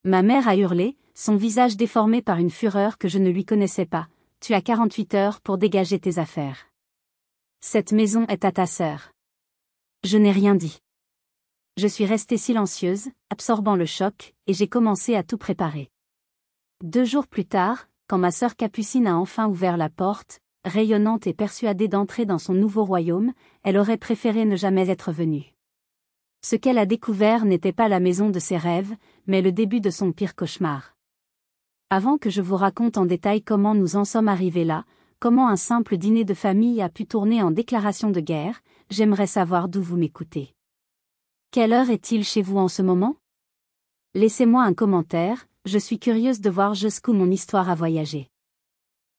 Ma mère a hurlé, son visage déformé par une fureur que je ne lui connaissais pas. Tu as 48 heures pour dégager tes affaires. Cette maison est à ta sœur. Je n'ai rien dit. Je suis restée silencieuse, absorbant le choc, et j'ai commencé à tout préparer. 2 jours plus tard, quand ma sœur Capucine a enfin ouvert la porte, rayonnante et persuadée d'entrer dans son nouveau royaume, elle aurait préféré ne jamais être venue. Ce qu'elle a découvert n'était pas la maison de ses rêves, mais le début de son pire cauchemar. Avant que je vous raconte en détail comment nous en sommes arrivés là, comment un simple dîner de famille a pu tourner en déclaration de guerre, j'aimerais savoir d'où vous m'écoutez. Quelle heure est-il chez vous en ce moment? Laissez-moi un commentaire, je suis curieuse de voir jusqu'où mon histoire a voyagé.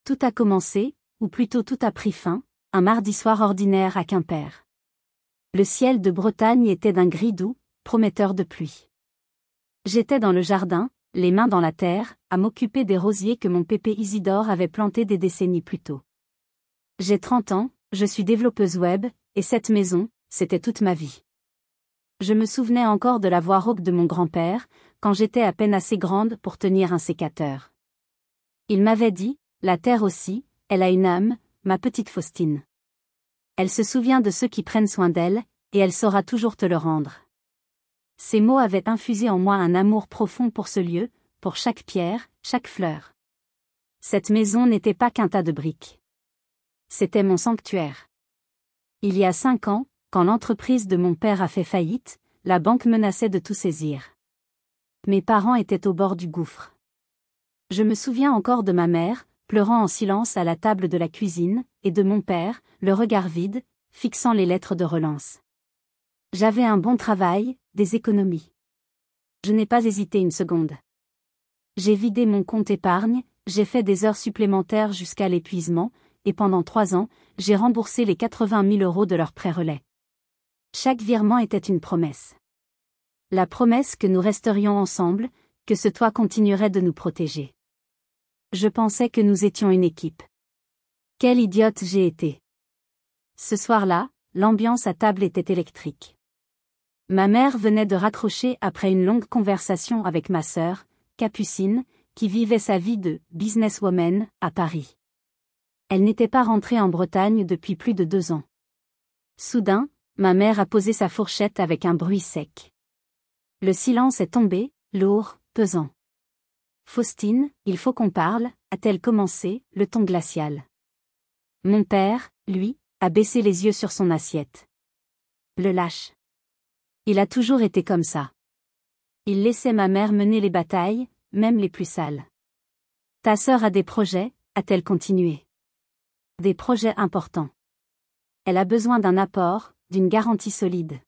Tout a commencé, ou plutôt tout a pris fin, un mardi soir ordinaire à Quimper. Le ciel de Bretagne était d'un gris doux, prometteur de pluie. J'étais dans le jardin, les mains dans la terre, à m'occuper des rosiers que mon pépé Isidore avait plantés des décennies plus tôt. J'ai 30 ans, je suis développeuse web, et cette maison, c'était toute ma vie. Je me souvenais encore de la voix rauque de mon grand-père, quand j'étais à peine assez grande pour tenir un sécateur. Il m'avait dit, la terre aussi, elle a une âme, ma petite Faustine. Elle se souvient de ceux qui prennent soin d'elle, et elle saura toujours te le rendre. Ces mots avaient infusé en moi un amour profond pour ce lieu, pour chaque pierre, chaque fleur. Cette maison n'était pas qu'un tas de briques. C'était mon sanctuaire. Il y a 5 ans, quand l'entreprise de mon père a fait faillite, la banque menaçait de tout saisir. Mes parents étaient au bord du gouffre. Je me souviens encore de ma mère, pleurant en silence à la table de la cuisine, et de mon père, le regard vide, fixant les lettres de relance. J'avais un bon travail, des économies. Je n'ai pas hésité une seconde. J'ai vidé mon compte épargne, j'ai fait des heures supplémentaires jusqu'à l'épuisement, et pendant 3 ans, j'ai remboursé les 80 000 € de leur prêt relais. Chaque virement était une promesse. La promesse que nous resterions ensemble, que ce toit continuerait de nous protéger. Je pensais que nous étions une équipe. Quelle idiote j'ai été. Ce soir-là, l'ambiance à table était électrique. Ma mère venait de raccrocher après une longue conversation avec ma sœur, Capucine, qui vivait sa vie de « businesswoman » à Paris. Elle n'était pas rentrée en Bretagne depuis plus de 2 ans. Soudain, ma mère a posé sa fourchette avec un bruit sec. Le silence est tombé, lourd, pesant. « Faustine, il faut qu'on parle », a-t-elle commencé, le ton glacial. Mon père, lui, a baissé les yeux sur son assiette. Le lâche. Il a toujours été comme ça. Il laissait ma mère mener les batailles, même les plus sales. Ta sœur a des projets, a-t-elle continué. Des projets importants. Elle a besoin d'un apport, d'une garantie solide.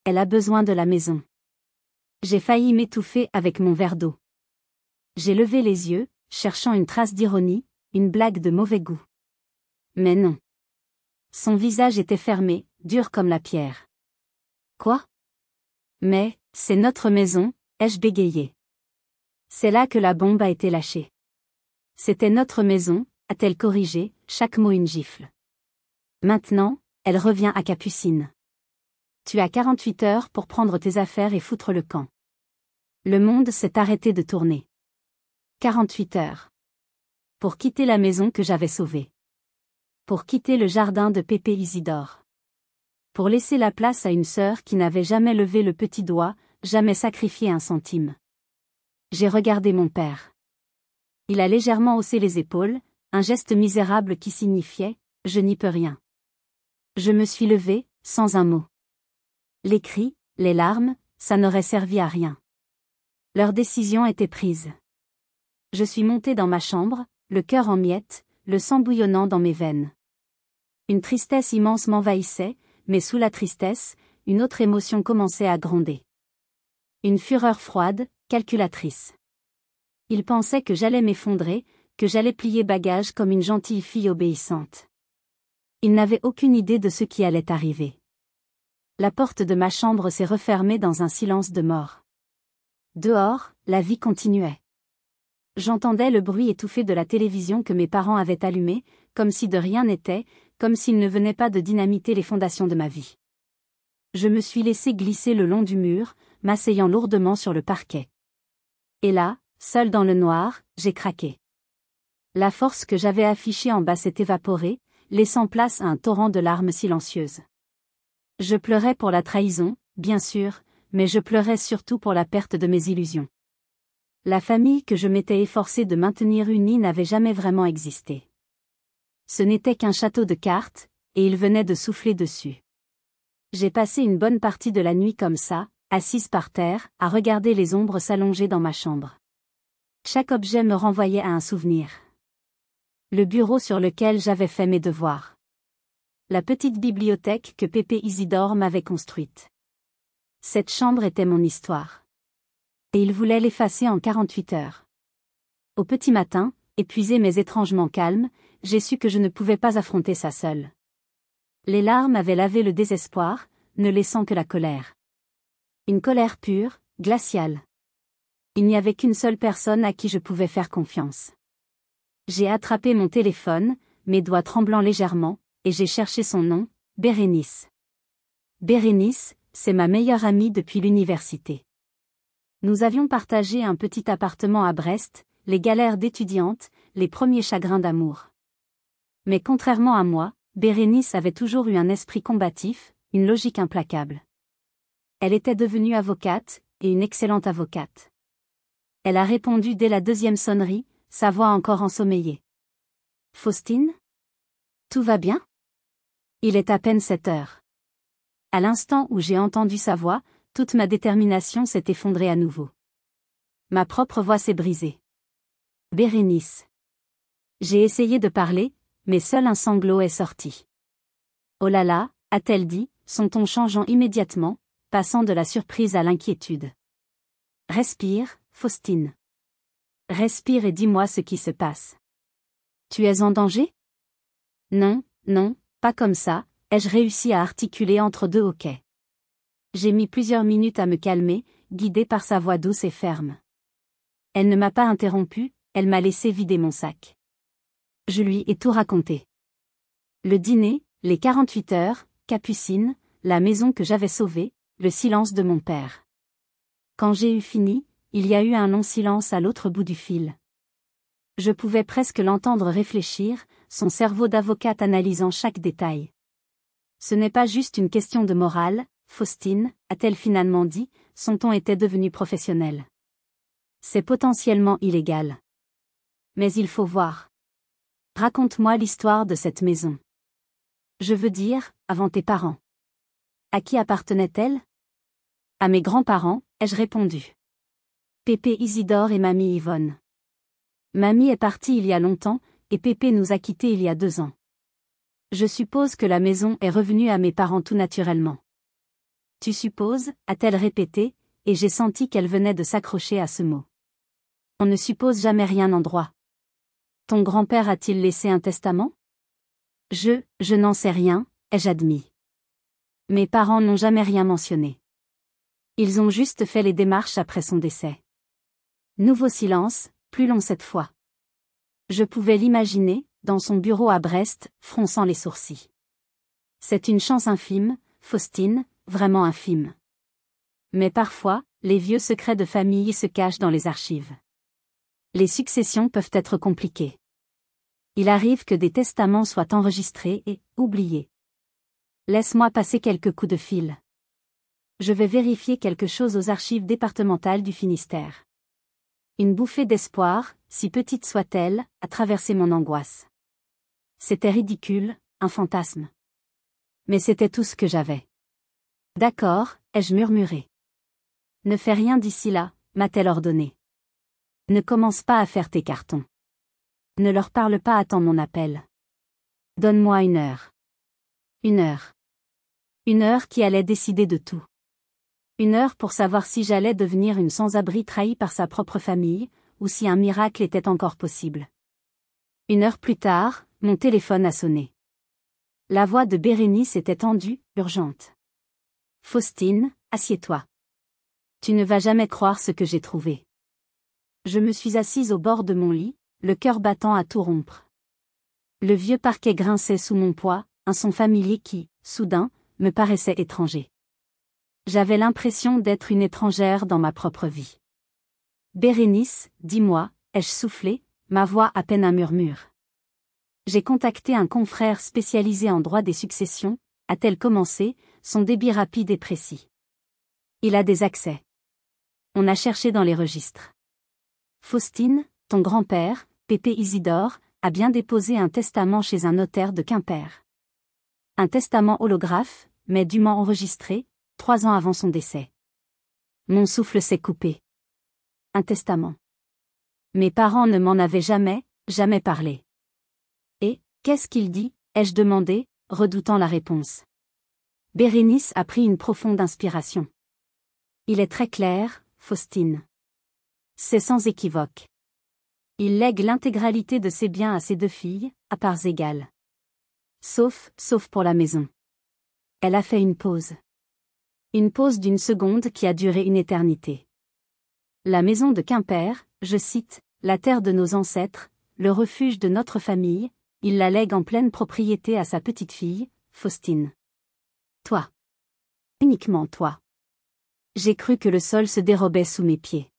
Elle a besoin de la maison. J'ai failli m'étouffer avec mon verre d'eau. J'ai levé les yeux, cherchant une trace d'ironie, une blague de mauvais goût. Mais non. Son visage était fermé, dur comme la pierre. Quoi? Mais, c'est notre maison, ai-je bégayé. C'est là que la bombe a été lâchée. C'était notre maison, a-t-elle corrigé, chaque mot une gifle. Maintenant, elle revient à Capucine. Tu as 48 heures pour prendre tes affaires et foutre le camp. Le monde s'est arrêté de tourner. 48 heures. Pour quitter la maison que j'avais sauvée. Pour quitter le jardin de pépé Isidore. Pour laisser la place à une sœur qui n'avait jamais levé le petit doigt, jamais sacrifié un centime. J'ai regardé mon père. Il a légèrement haussé les épaules, un geste misérable qui signifiait « je n'y peux rien ». Je me suis levée, sans un mot. Les cris, les larmes, ça n'aurait servi à rien. Leur décision était prise. Je suis montée dans ma chambre, le cœur en miettes, le sang bouillonnant dans mes veines. Une tristesse immense m'envahissait, mais sous la tristesse, une autre émotion commençait à gronder. Une fureur froide, calculatrice. Il pensait que j'allais m'effondrer, que j'allais plier bagages comme une gentille fille obéissante. Il n'avait aucune idée de ce qui allait arriver. La porte de ma chambre s'est refermée dans un silence de mort. Dehors, la vie continuait. J'entendais le bruit étouffé de la télévision que mes parents avaient allumée, comme si de rien n'était, comme s'il ne venait pas de dynamiter les fondations de ma vie. Je me suis laissé glisser le long du mur, m'asseyant lourdement sur le parquet. Et là, seul dans le noir, j'ai craqué. La force que j'avais affichée en bas s'est évaporée, laissant place à un torrent de larmes silencieuses. Je pleurais pour la trahison, bien sûr, mais je pleurais surtout pour la perte de mes illusions. La famille que je m'étais efforcée de maintenir unie n'avait jamais vraiment existé. Ce n'était qu'un château de cartes, et il venait de souffler dessus. J'ai passé une bonne partie de la nuit comme ça, assise par terre, à regarder les ombres s'allonger dans ma chambre. Chaque objet me renvoyait à un souvenir. Le bureau sur lequel j'avais fait mes devoirs. La petite bibliothèque que Pépé Isidore m'avait construite. Cette chambre était mon histoire. Et il voulait l'effacer en 48 heures. Au petit matin, épuisé mais étrangement calme, j'ai su que je ne pouvais pas affronter ça seule. Les larmes avaient lavé le désespoir, ne laissant que la colère. Une colère pure, glaciale. Il n'y avait qu'une seule personne à qui je pouvais faire confiance. J'ai attrapé mon téléphone, mes doigts tremblant légèrement, et j'ai cherché son nom, Bérénice. Bérénice, c'est ma meilleure amie depuis l'université. Nous avions partagé un petit appartement à Brest, les galères d'étudiante, les premiers chagrins d'amour. Mais contrairement à moi, Bérénice avait toujours eu un esprit combatif, une logique implacable. Elle était devenue avocate, et une excellente avocate. Elle a répondu dès la deuxième sonnerie, sa voix encore ensommeillée. « Faustine ? Tout va bien ? » Il est à peine 7 heures. À l'instant où j'ai entendu sa voix, toute ma détermination s'est effondrée à nouveau. Ma propre voix s'est brisée. « Bérénice. » J'ai essayé de parler, mais seul un sanglot est sorti. « Oh là là » a-t-elle dit, son ton changeant immédiatement, passant de la surprise à l'inquiétude. « Respire, Faustine. Respire et dis-moi ce qui se passe. Tu es en danger ? » Non, non, pas comme ça, ai-je réussi à articuler entre deux hoquets. J'ai mis plusieurs minutes à me calmer, guidée par sa voix douce et ferme. Elle ne m'a pas interrompu, elle m'a laissé vider mon sac. Je lui ai tout raconté. Le dîner, les 48 heures, Capucine, la maison que j'avais sauvée, le silence de mon père. Quand j'ai eu fini, il y a eu un long silence à l'autre bout du fil. Je pouvais presque l'entendre réfléchir, son cerveau d'avocate analysant chaque détail. Ce n'est pas juste une question de morale, Faustine, a-t-elle finalement dit, son ton était devenu professionnel. C'est potentiellement illégal. Mais il faut voir. Raconte-moi l'histoire de cette maison. Je veux dire, avant tes parents. À qui appartenait-elle ? À mes grands-parents, ai-je répondu. Pépé Isidore et mamie Yvonne. Mamie est partie il y a longtemps, et Pépé nous a quittés il y a 2 ans. Je suppose que la maison est revenue à mes parents tout naturellement. Tu supposes, a-t-elle répété, et j'ai senti qu'elle venait de s'accrocher à ce mot. On ne suppose jamais rien en droit. Ton grand-père a-t-il laissé un testament ? Je n'en sais rien, ai-je admis. Mes parents n'ont jamais rien mentionné. Ils ont juste fait les démarches après son décès. Nouveau silence, plus long cette fois. Je pouvais l'imaginer, dans son bureau à Brest, fronçant les sourcils. C'est une chance infime, Faustine, vraiment infime. Mais parfois, les vieux secrets de famille se cachent dans les archives. Les successions peuvent être compliquées. Il arrive que des testaments soient enregistrés et oubliés. Laisse-moi passer quelques coups de fil. Je vais vérifier quelque chose aux archives départementales du Finistère. Une bouffée d'espoir, si petite soit-elle, a traversé mon angoisse. C'était ridicule, un fantasme. Mais c'était tout ce que j'avais. D'accord, ai-je murmuré. Ne fais rien d'ici là, m'a-t-elle ordonné. Ne commence pas à faire tes cartons. Ne leur parle pas, attends mon appel. Donne-moi 1 heure. 1 heure. 1 heure qui allait décider de tout. 1 heure pour savoir si j'allais devenir une sans-abri trahie par sa propre famille, ou si un miracle était encore possible. 1 heure plus tard, mon téléphone a sonné. La voix de Bérénice était tendue, urgente. Faustine, assieds-toi. Tu ne vas jamais croire ce que j'ai trouvé. Je me suis assise au bord de mon lit, le cœur battant à tout rompre. Le vieux parquet grinçait sous mon poids, un son familier qui, soudain, me paraissait étranger. J'avais l'impression d'être une étrangère dans ma propre vie. Bérénice, dis-moi, ai-je soufflé, ma voix à peine un murmure. J'ai contacté un confrère spécialisé en droit des successions, a-t-elle commencé, son débit rapide et précis. Il a des accès. On a cherché dans les registres. Faustine, ton grand-père, Pépé Isidore, a bien déposé un testament chez un notaire de Quimper. Un testament holographe, mais dûment enregistré, 3 ans avant son décès. Mon souffle s'est coupé. Un testament. Mes parents ne m'en avaient jamais parlé. Et, qu'est-ce qu'il dit, ai-je demandé, redoutant la réponse. Bérénice a pris une profonde inspiration. Il est très clair, Faustine. C'est sans équivoque. Il lègue l'intégralité de ses biens à ses 2 filles, à parts égales. Sauf pour la maison. Elle a fait une pause. Une pause d'1 seconde qui a duré une éternité. La maison de Quimper, je cite, la terre de nos ancêtres, le refuge de notre famille, il la lègue en pleine propriété à sa petite-fille, Faustine. Toi. Uniquement toi. J'ai cru que le sol se dérobait sous mes pieds.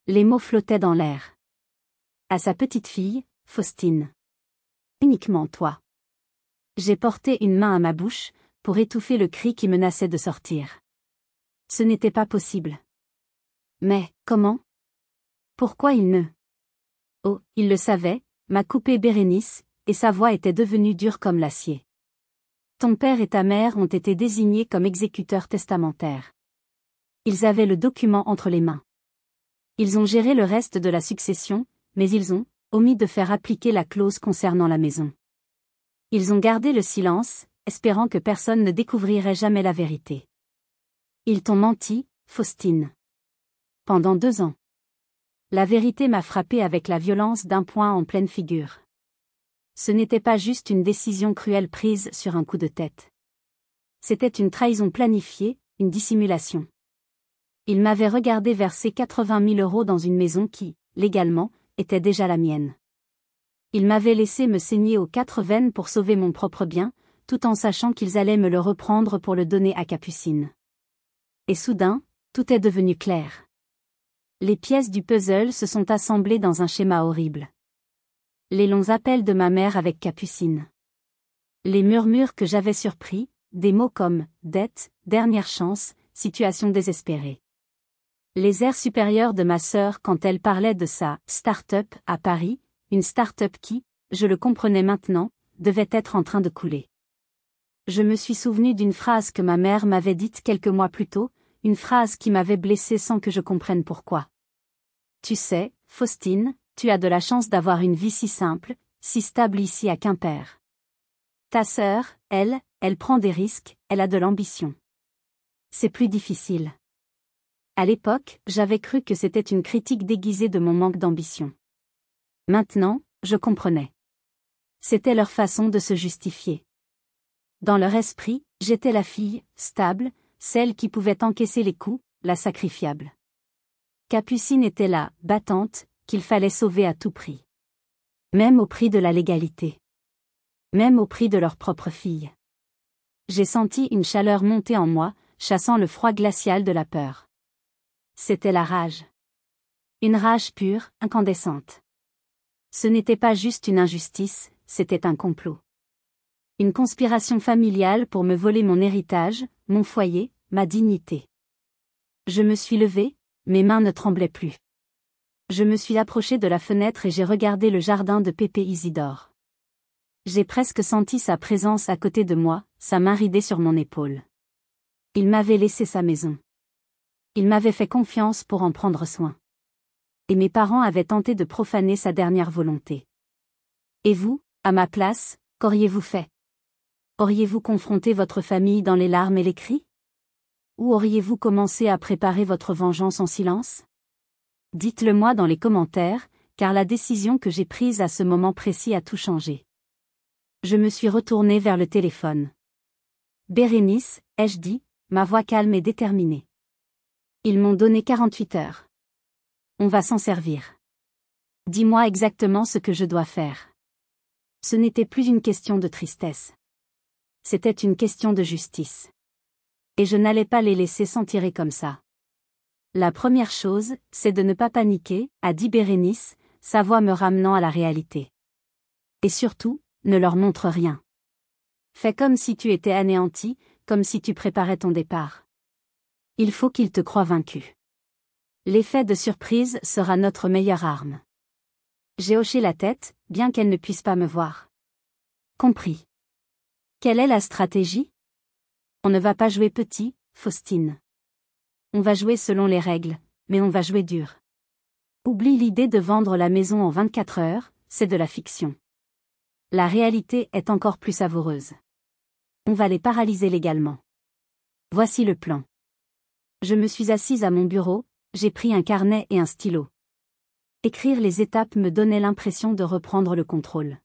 Les mots flottaient dans l'air. À sa petite-fille, Faustine. Uniquement toi. J'ai porté une main à ma bouche, pour étouffer le cri qui menaçait de sortir. Ce n'était pas possible. Mais, comment? Pourquoi il ne? Oh, il le savait, m'a coupé Bérénice, et sa voix était devenue dure comme l'acier. Ton père et ta mère ont été désignés comme exécuteurs testamentaires. Ils avaient le document entre les mains. Ils ont géré le reste de la succession, mais ils ont omis de faire appliquer la clause concernant la maison. Ils ont gardé le silence, espérant que personne ne découvrirait jamais la vérité. Ils t'ont menti, Faustine. Pendant 2 ans. La vérité m'a frappé avec la violence d'un poing en pleine figure. Ce n'était pas juste une décision cruelle prise sur un coup de tête. C'était une trahison planifiée, une dissimulation. Il m'avait regardé verser 80 000 € dans une maison qui, légalement, était déjà la mienne. Il m'avait laissé me saigner aux 4 veines pour sauver mon propre bien, tout en sachant qu'ils allaient me le reprendre pour le donner à Capucine. Et soudain, tout est devenu clair. Les pièces du puzzle se sont assemblées dans un schéma horrible. Les longs appels de ma mère avec Capucine. Les murmures que j'avais surpris, des mots comme « dette »,« dernière chance »,« situation désespérée ». Les airs supérieurs de ma sœur quand elle parlait de sa « start-up » à Paris, une start-up qui, je le comprenais maintenant, devait être en train de couler. Je me suis souvenu d'une phrase que ma mère m'avait dite quelques mois plus tôt, une phrase qui m'avait blessé sans que je comprenne pourquoi. Tu sais, Faustine, tu as de la chance d'avoir une vie si simple, si stable ici à Quimper. Ta sœur, elle prend des risques, elle a de l'ambition. C'est plus difficile. À l'époque, j'avais cru que c'était une critique déguisée de mon manque d'ambition. Maintenant, je comprenais. C'était leur façon de se justifier. Dans leur esprit, j'étais la fille, stable, celle qui pouvait encaisser les coups, la sacrifiable. Capucine était la battante, qu'il fallait sauver à tout prix. Même au prix de la légalité. Même au prix de leur propre fille. J'ai senti une chaleur monter en moi, chassant le froid glacial de la peur. C'était la rage. Une rage pure, incandescente. Ce n'était pas juste une injustice, c'était un complot. Une conspiration familiale pour me voler mon héritage, mon foyer, ma dignité. Je me suis levée, mes mains ne tremblaient plus. Je me suis approchée de la fenêtre et j'ai regardé le jardin de Pépé Isidore. J'ai presque senti sa présence à côté de moi, sa main ridée sur mon épaule. Il m'avait laissé sa maison. Il m'avait fait confiance pour en prendre soin. Et mes parents avaient tenté de profaner sa dernière volonté. Et vous, à ma place, qu'auriez-vous fait? Auriez-vous confronté votre famille dans les larmes et les cris? Ou auriez-vous commencé à préparer votre vengeance en silence? Dites-le-moi dans les commentaires, car la décision que j'ai prise à ce moment précis a tout changé. Je me suis retournée vers le téléphone. Bérénice, ai-je dit, ma voix calme et déterminée. Ils m'ont donné 48 heures. On va s'en servir. Dis-moi exactement ce que je dois faire. Ce n'était plus une question de tristesse. C'était une question de justice. Et je n'allais pas les laisser s'en tirer comme ça. La première chose, c'est de ne pas paniquer, a dit Bérénice, sa voix me ramenant à la réalité. Et surtout, ne leur montre rien. Fais comme si tu étais anéanti, comme si tu préparais ton départ. Il faut qu'ils te croient vaincu. L'effet de surprise sera notre meilleure arme. J'ai hoché la tête, bien qu'elle ne puisse pas me voir. Compris. Quelle est la stratégie? On ne va pas jouer petit, Faustine. On va jouer selon les règles, mais on va jouer dur. Oublie l'idée de vendre la maison en 24 heures, c'est de la fiction. La réalité est encore plus savoureuse. On va les paralyser légalement. Voici le plan. Je me suis assise à mon bureau, j'ai pris un carnet et un stylo. Écrire les étapes me donnait l'impression de reprendre le contrôle.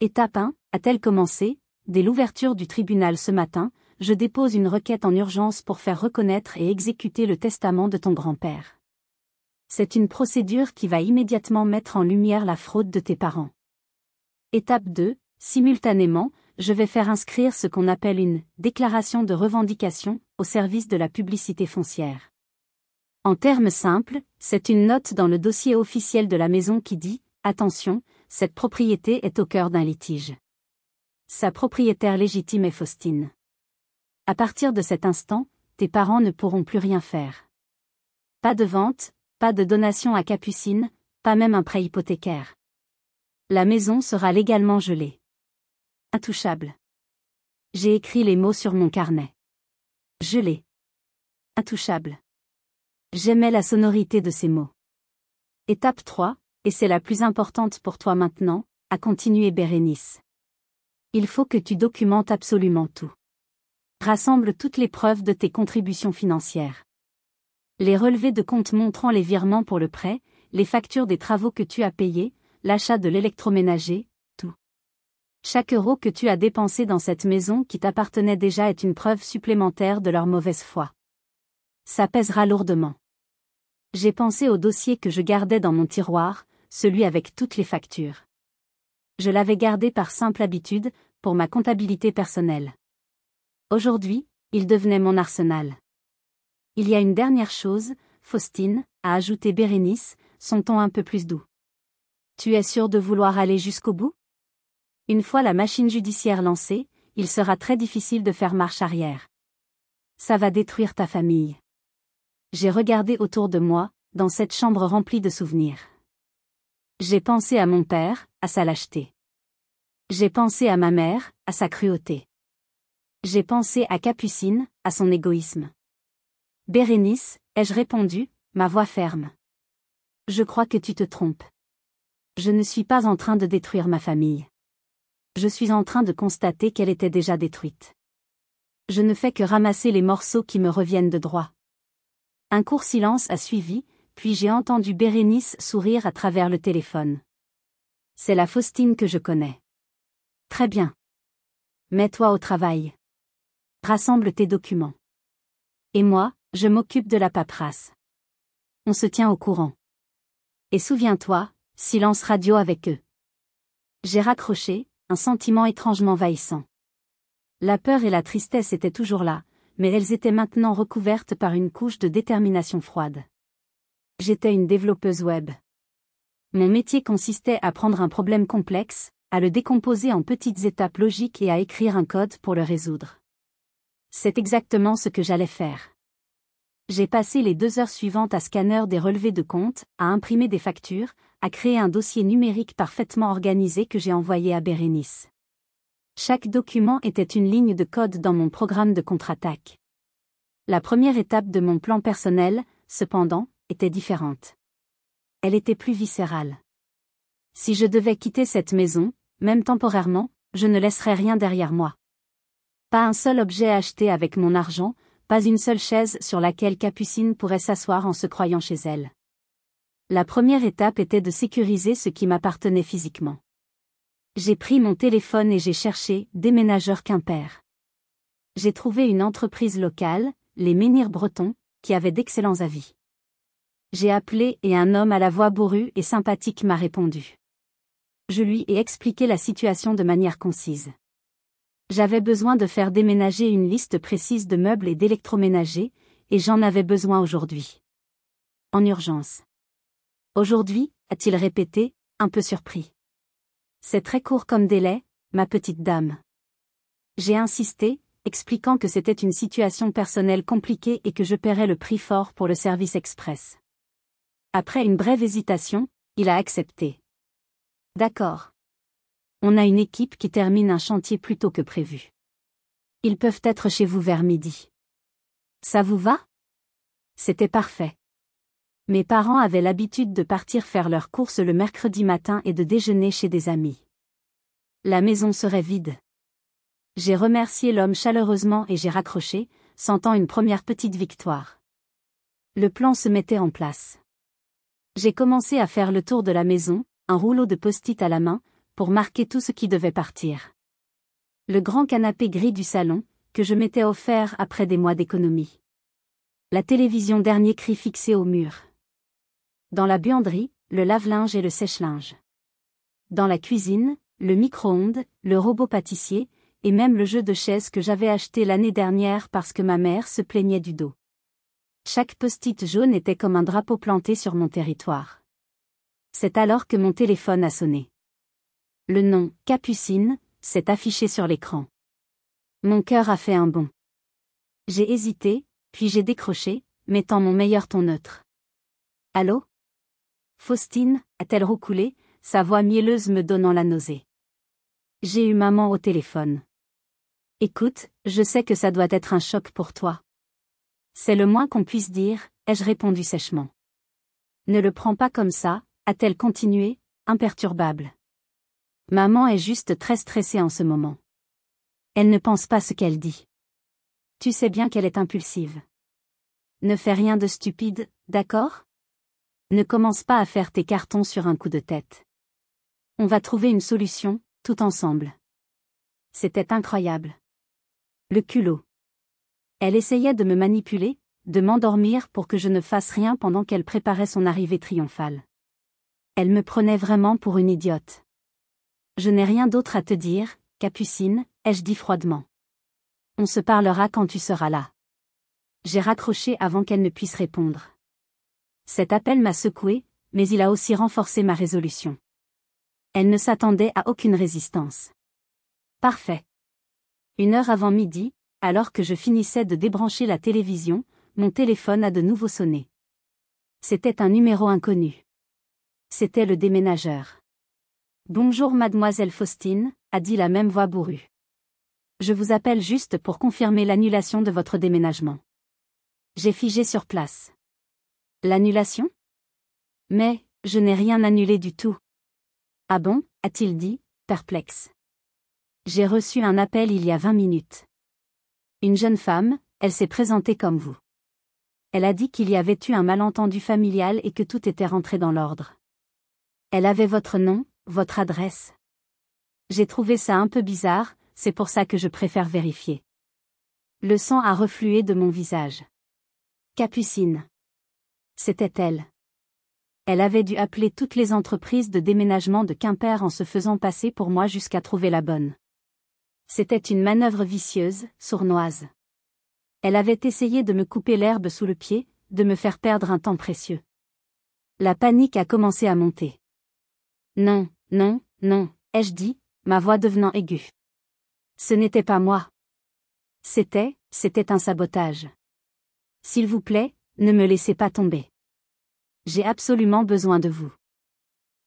Étape 1, a-t-elle commencé? Dès l'ouverture du tribunal ce matin, je dépose une requête en urgence pour faire reconnaître et exécuter le testament de ton grand-père. C'est une procédure qui va immédiatement mettre en lumière la fraude de tes parents. Étape 2, simultanément, je vais faire inscrire ce qu'on appelle une « déclaration de revendication » au service de la publicité foncière. En termes simples, c'est une note dans le dossier officiel de la maison qui dit « Attention, cette propriété est au cœur d'un litige. » Sa propriétaire légitime est Faustine. À partir de cet instant, tes parents ne pourront plus rien faire. Pas de vente, pas de donation à Capucine, pas même un prêt hypothécaire. La maison sera légalement gelée. Intouchable. J'ai écrit les mots sur mon carnet. Gelé. Intouchable. J'aimais la sonorité de ces mots. Étape 3, et c'est la plus importante pour toi maintenant, a continué Bérénice. Il faut que tu documentes absolument tout. Rassemble toutes les preuves de tes contributions financières. Les relevés de compte montrant les virements pour le prêt, les factures des travaux que tu as payés, l'achat de l'électroménager, tout. Chaque euro que tu as dépensé dans cette maison qui t'appartenait déjà est une preuve supplémentaire de leur mauvaise foi. Ça pèsera lourdement. J'ai pensé au dossier que je gardais dans mon tiroir, celui avec toutes les factures. Je l'avais gardé par simple habitude, pour ma comptabilité personnelle. Aujourd'hui, il devenait mon arsenal. Il y a une dernière chose, Faustine, a ajouté Bérénice, son ton un peu plus doux. Tu es sûre de vouloir aller jusqu'au bout? Une fois la machine judiciaire lancée, il sera très difficile de faire marche arrière. Ça va détruire ta famille. J'ai regardé autour de moi, dans cette chambre remplie de souvenirs. J'ai pensé à mon père, à sa lâcheté. J'ai pensé à ma mère, à sa cruauté. J'ai pensé à Capucine, à son égoïsme. Bérénice, ai-je répondu, ma voix ferme. Je crois que tu te trompes. Je ne suis pas en train de détruire ma famille. Je suis en train de constater qu'elle était déjà détruite. Je ne fais que ramasser les morceaux qui me reviennent de droit. Un court silence a suivi, puis j'ai entendu Bérénice sourire à travers le téléphone. C'est la Faustine que je connais. Très bien. Mets-toi au travail. Rassemble tes documents. Et moi, je m'occupe de la paperasse. On se tient au courant. Et souviens-toi, silence radio avec eux. J'ai raccroché, un sentiment étrange m'envahissant. La peur et la tristesse étaient toujours là, mais elles étaient maintenant recouvertes par une couche de détermination froide. J'étais une développeuse web. Mon métier consistait à prendre un problème complexe, à le décomposer en petites étapes logiques et à écrire un code pour le résoudre. C'est exactement ce que j'allais faire. J'ai passé les 2 heures suivantes à scanner des relevés de compte, à imprimer des factures, à créer un dossier numérique parfaitement organisé que j'ai envoyé à Bérénice. Chaque document était une ligne de code dans mon programme de contre-attaque. La première étape de mon plan personnel, cependant, était différente. Elle était plus viscérale. Si je devais quitter cette maison, même temporairement, je ne laisserais rien derrière moi. Pas un seul objet acheté avec mon argent, pas une seule chaise sur laquelle Capucine pourrait s'asseoir en se croyant chez elle. La première étape était de sécuriser ce qui m'appartenait physiquement. J'ai pris mon téléphone et j'ai cherché « Déménageur Quimper ». J'ai trouvé une entreprise locale, les Menhirs Bretons, qui avait d'excellents avis. J'ai appelé et un homme à la voix bourrue et sympathique m'a répondu. Je lui ai expliqué la situation de manière concise. J'avais besoin de faire déménager une liste précise de meubles et d'électroménagers, et j'en avais besoin aujourd'hui. En urgence. Aujourd'hui, a-t-il répété, un peu surpris. C'est très court comme délai, ma petite dame. J'ai insisté, expliquant que c'était une situation personnelle compliquée et que je paierais le prix fort pour le service express. Après une brève hésitation, il a accepté. D'accord. On a une équipe qui termine un chantier plus tôt que prévu. Ils peuvent être chez vous vers midi. Ça vous va? C'était parfait. Mes parents avaient l'habitude de partir faire leurs courses le mercredi matin et de déjeuner chez des amis. La maison serait vide. J'ai remercié l'homme chaleureusement et j'ai raccroché, sentant une première petite victoire. Le plan se mettait en place. J'ai commencé à faire le tour de la maison, un rouleau de post-it à la main, pour marquer tout ce qui devait partir. Le grand canapé gris du salon, que je m'étais offert après des mois d'économie. La télévision dernier cri fixée au mur. Dans la buanderie, le lave-linge et le sèche-linge. Dans la cuisine, le micro-ondes, le robot pâtissier, et même le jeu de chaises que j'avais acheté l'année dernière parce que ma mère se plaignait du dos. Chaque post-it jaune était comme un drapeau planté sur mon territoire. C'est alors que mon téléphone a sonné. Le nom, Capucine, s'est affiché sur l'écran. Mon cœur a fait un bond. J'ai hésité, puis j'ai décroché, mettant mon meilleur ton neutre. Allô? Faustine, a-t-elle roucoulé, sa voix mielleuse me donnant la nausée. J'ai eu maman au téléphone. Écoute, je sais que ça doit être un choc pour toi. C'est le moins qu'on puisse dire, ai-je répondu sèchement. Ne le prends pas comme ça, a-t-elle continué, imperturbable. Maman est juste très stressée en ce moment. Elle ne pense pas ce qu'elle dit. Tu sais bien qu'elle est impulsive. Ne fais rien de stupide, d'accord? Ne commence pas à faire tes cartons sur un coup de tête. On va trouver une solution, tout ensemble. C'était incroyable. Le culot. Elle essayait de me manipuler, de m'endormir pour que je ne fasse rien pendant qu'elle préparait son arrivée triomphale. Elle me prenait vraiment pour une idiote. Je n'ai rien d'autre à te dire, Capucine, ai-je dit froidement. On se parlera quand tu seras là. J'ai raccroché avant qu'elle ne puisse répondre. Cet appel m'a secoué, mais il a aussi renforcé ma résolution. Elle ne s'attendait à aucune résistance. Parfait. 1 heure avant midi, alors que je finissais de débrancher la télévision, mon téléphone a de nouveau sonné. C'était un numéro inconnu. C'était le déménageur. Bonjour mademoiselle Faustine, a dit la même voix bourrue. Je vous appelle juste pour confirmer l'annulation de votre déménagement. J'ai figé sur place. L'annulation? Mais, je n'ai rien annulé du tout. Ah bon, a-t-il dit, perplexe. J'ai reçu un appel il y a 20 minutes. Une jeune femme, elle s'est présentée comme vous. Elle a dit qu'il y avait eu un malentendu familial et que tout était rentré dans l'ordre. Elle avait votre nom, votre adresse. J'ai trouvé ça un peu bizarre, c'est pour ça que je préfère vérifier. Le sang a reflué de mon visage. Capucine. C'était elle. Elle avait dû appeler toutes les entreprises de déménagement de Quimper en se faisant passer pour moi jusqu'à trouver la bonne. C'était une manœuvre vicieuse, sournoise. Elle avait essayé de me couper l'herbe sous le pied, de me faire perdre un temps précieux. La panique a commencé à monter. Non, non, non, ai-je dit, ma voix devenant aiguë. Ce n'était pas moi. C'était un sabotage. S'il vous plaît, ne me laissez pas tomber. J'ai absolument besoin de vous.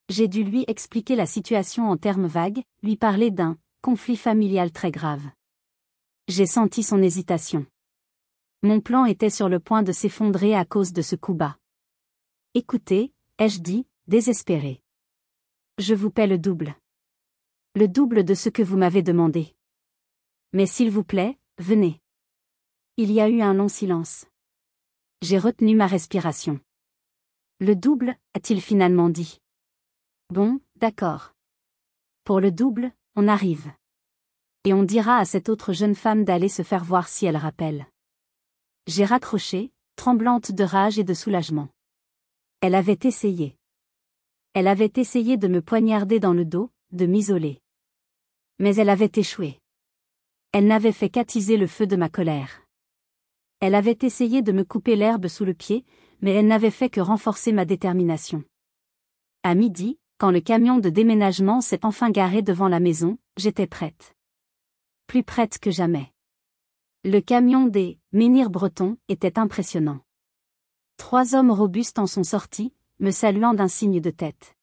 J'ai dû lui expliquer la situation en termes vagues, lui parler d'un conflit familial très grave. J'ai senti son hésitation. Mon plan était sur le point de s'effondrer à cause de ce coup bas. Écoutez, ai-je dit, désespéré. Je vous paie le double. Le double de ce que vous m'avez demandé. Mais s'il vous plaît, venez. Il y a eu un long silence. J'ai retenu ma respiration. Le double, a-t-il finalement dit. Bon, d'accord. Pour le double, on arrive. Et on dira à cette autre jeune femme d'aller se faire voir si elle rappelle. J'ai raccroché, tremblante de rage et de soulagement. Elle avait essayé. Elle avait essayé de me poignarder dans le dos, de m'isoler. Mais elle avait échoué. Elle n'avait fait qu'attiser le feu de ma colère. Elle avait essayé de me couper l'herbe sous le pied, mais elle n'avait fait que renforcer ma détermination. À midi, quand le camion de déménagement s'est enfin garé devant la maison, j'étais prête. Plus prête que jamais. Le camion des menhirs bretons était impressionnant. 3 hommes robustes en sont sortis, me saluant d'un signe de tête.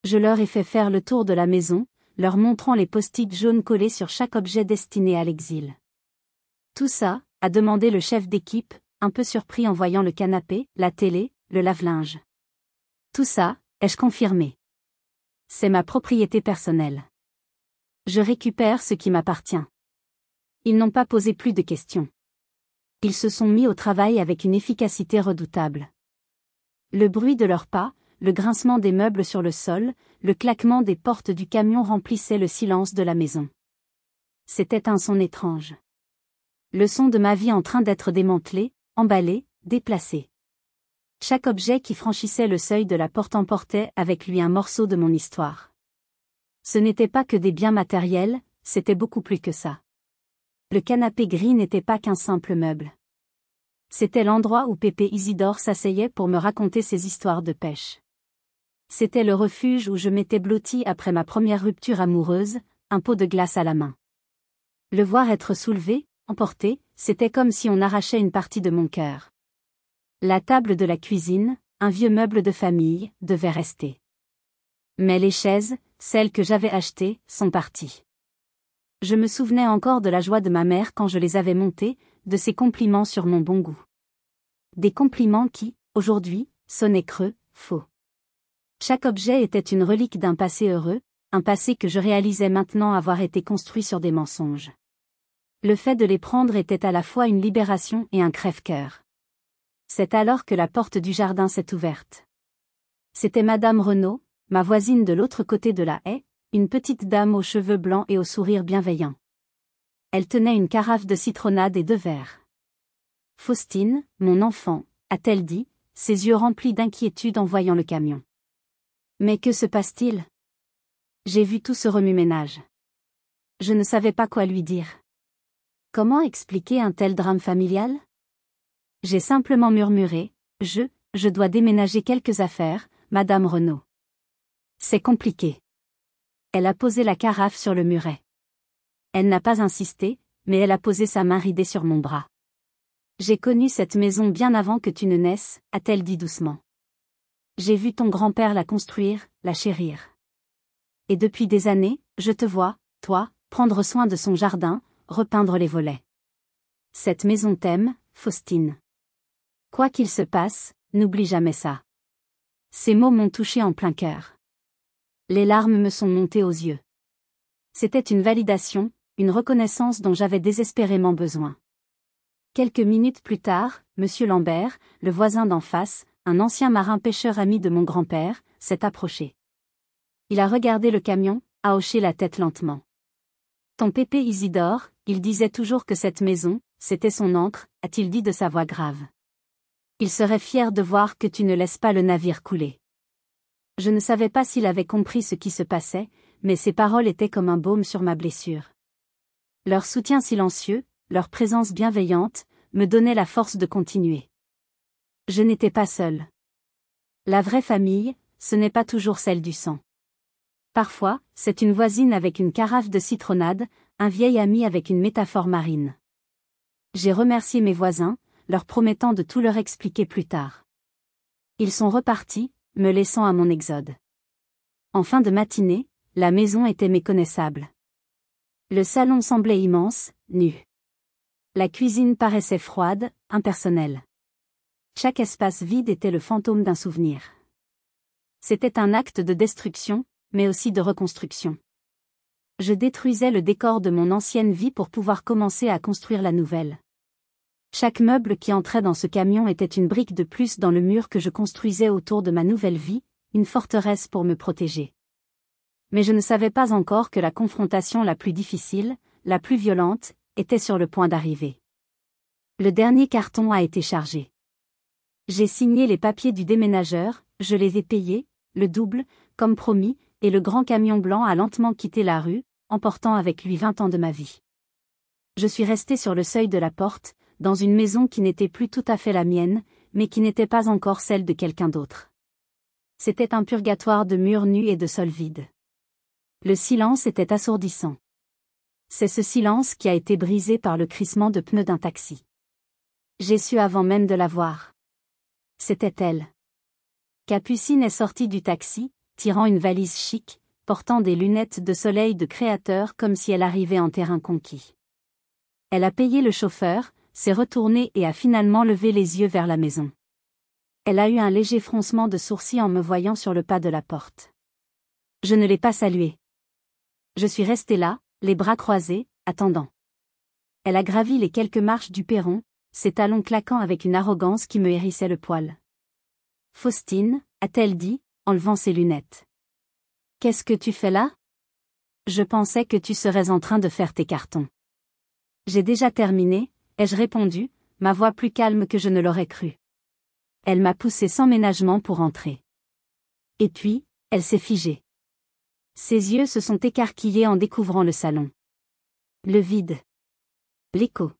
Je leur ai fait faire le tour de la maison, leur montrant les post-it jaunes collés sur chaque objet destiné à l'exil. Tout ça, a demandé le chef d'équipe, un peu surpris en voyant le canapé, la télé, le lave-linge. Tout ça, ai-je confirmé. C'est ma propriété personnelle. Je récupère ce qui m'appartient. Ils n'ont pas posé plus de questions. Ils se sont mis au travail avec une efficacité redoutable. Le bruit de leurs pas, le grincement des meubles sur le sol, le claquement des portes du camion remplissaient le silence de la maison. C'était un son étrange. Le son de ma vie en train d'être démantelé, emballé, déplacé. Chaque objet qui franchissait le seuil de la porte emportait avec lui un morceau de mon histoire. Ce n'était pas que des biens matériels, c'était beaucoup plus que ça. Le canapé gris n'était pas qu'un simple meuble. C'était l'endroit où Pépé Isidore s'asseyait pour me raconter ses histoires de pêche. C'était le refuge où je m'étais blottie après ma première rupture amoureuse, un pot de glace à la main. Le voir être soulevé, emporté, c'était comme si on arrachait une partie de mon cœur. La table de la cuisine, un vieux meuble de famille, devait rester. Mais les chaises, celles que j'avais achetées, sont parties. Je me souvenais encore de la joie de ma mère quand je les avais montées, de ses compliments sur mon bon goût. Des compliments qui, aujourd'hui, sonnaient creux, faux. Chaque objet était une relique d'un passé heureux, un passé que je réalisais maintenant avoir été construit sur des mensonges. Le fait de les prendre était à la fois une libération et un crève-cœur. C'est alors que la porte du jardin s'est ouverte. C'était Madame Renaud, ma voisine de l'autre côté de la haie, une petite dame aux cheveux blancs et au sourire bienveillant. Elle tenait une carafe de citronnade et 2 verres. « Faustine, mon enfant », a-t-elle dit, ses yeux remplis d'inquiétude en voyant le camion. « Mais que se passe-t-il » J'ai vu tout ce remue-ménage. Je ne savais pas quoi lui dire. Comment expliquer un tel drame familial ? J'ai simplement murmuré, « Je dois déménager quelques affaires, Madame Renaud. » C'est compliqué. Elle a posé la carafe sur le muret. Elle n'a pas insisté, mais elle a posé sa main ridée sur mon bras. J'ai connu cette maison bien avant que tu ne naisses, a-t-elle dit doucement. J'ai vu ton grand-père la construire, la chérir. Et depuis des années, je te vois, toi, prendre soin de son jardin, repeindre les volets. Cette maison t'aime, Faustine. Quoi qu'il se passe, n'oublie jamais ça. Ces mots m'ont touché en plein cœur. Les larmes me sont montées aux yeux. C'était une validation, une reconnaissance dont j'avais désespérément besoin. Quelques minutes plus tard, Monsieur Lambert, le voisin d'en face, un ancien marin-pêcheur ami de mon grand-père, s'est approché. Il a regardé le camion, a hoché la tête lentement. Ton Pépé Isidore, il disait toujours que cette maison, c'était son ancre, a-t-il dit de sa voix grave. Il serait fier de voir que tu ne laisses pas le navire couler. Je ne savais pas s'il avait compris ce qui se passait, mais ses paroles étaient comme un baume sur ma blessure. Leur soutien silencieux, leur présence bienveillante, me donnaient la force de continuer. Je n'étais pas seule. La vraie famille, ce n'est pas toujours celle du sang. Parfois, c'est une voisine avec une carafe de citronnade, un vieil ami avec une métaphore marine. J'ai remercié mes voisins, leur promettant de tout leur expliquer plus tard. Ils sont repartis, me laissant à mon exode. En fin de matinée, la maison était méconnaissable. Le salon semblait immense, nu. La cuisine paraissait froide, impersonnelle. Chaque espace vide était le fantôme d'un souvenir. C'était un acte de destruction, mais aussi de reconstruction. Je détruisais le décor de mon ancienne vie pour pouvoir commencer à construire la nouvelle. Chaque meuble qui entrait dans ce camion était une brique de plus dans le mur que je construisais autour de ma nouvelle vie, une forteresse pour me protéger. Mais je ne savais pas encore que la confrontation la plus difficile, la plus violente, était sur le point d'arriver. Le dernier carton a été chargé. J'ai signé les papiers du déménageur, je les ai payés, le double, comme promis, et le grand camion blanc a lentement quitté la rue, emportant avec lui 20 ans de ma vie. Je suis restée sur le seuil de la porte, dans une maison qui n'était plus tout à fait la mienne, mais qui n'était pas encore celle de quelqu'un d'autre. C'était un purgatoire de murs nus et de sols vides. Le silence était assourdissant. C'est ce silence qui a été brisé par le crissement de pneus d'un taxi. J'ai su avant même de la voir. C'était elle. Capucine est sortie du taxi, tirant une valise chic, portant des lunettes de soleil de créateur comme si elle arrivait en terrain conquis. Elle a payé le chauffeur, s'est retournée et a finalement levé les yeux vers la maison. Elle a eu un léger froncement de sourcils en me voyant sur le pas de la porte. Je ne l'ai pas saluée. Je suis restée là, les bras croisés, attendant. Elle a gravi les quelques marches du perron, ses talons claquant avec une arrogance qui me hérissait le poil. « Faustine » a-t-elle dit, enlevant ses lunettes. « Qu'est-ce que tu fais là ? Je pensais que tu serais en train de faire tes cartons. » J'ai déjà terminé, ai-je répondu, ma voix plus calme que je ne l'aurais cru. Elle m'a poussé sans ménagement pour entrer. Et puis, elle s'est figée. Ses yeux se sont écarquillés en découvrant le salon. Le vide. L'écho.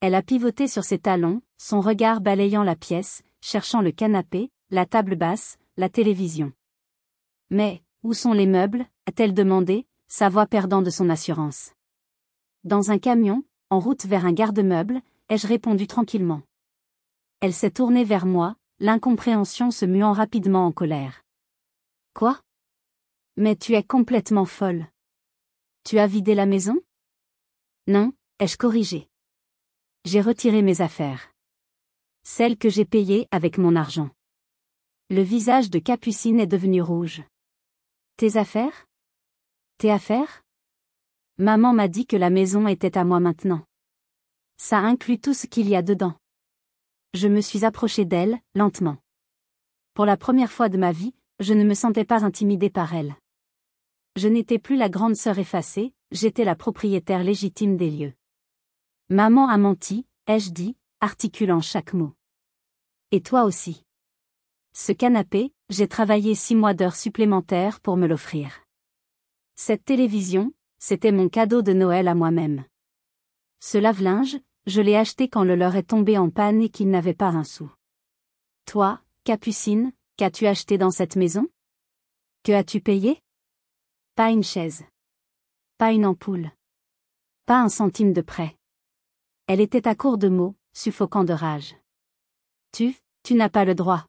Elle a pivoté sur ses talons, son regard balayant la pièce, cherchant le canapé, la table basse, la télévision. « Mais, où sont les meubles ?» a-t-elle demandé, sa voix perdant de son assurance. « Dans un camion, en route vers un garde-meubles », ai-je répondu tranquillement. Elle s'est tournée vers moi, l'incompréhension se muant rapidement en colère. « Quoi ? Mais tu es complètement folle. Tu as vidé la maison ? » Non, ai-je corrigé. J'ai retiré mes affaires. Celles que j'ai payées avec mon argent. Le visage de Capucine est devenu rouge. Tes affaires ? Tes affaires ? Maman m'a dit que la maison était à moi maintenant. Ça inclut tout ce qu'il y a dedans. Je me suis approchée d'elle, lentement. Pour la première fois de ma vie, je ne me sentais pas intimidée par elle. Je n'étais plus la grande sœur effacée, j'étais la propriétaire légitime des lieux. Maman a menti, ai-je dit, articulant chaque mot. Et toi aussi. Ce canapé, j'ai travaillé 6 mois d'heures supplémentaires pour me l'offrir. Cette télévision, c'était mon cadeau de Noël à moi-même. Ce lave-linge, je l'ai acheté quand le leur est tombé en panne et qu'il n'avait pas un sou. Toi, Capucine, qu'as-tu acheté dans cette maison ? Que as-tu payé ? Pas une chaise. Pas une ampoule. Pas un centime de prêt. Elle était à court de mots, suffoquant de rage. Tu n'as pas le droit.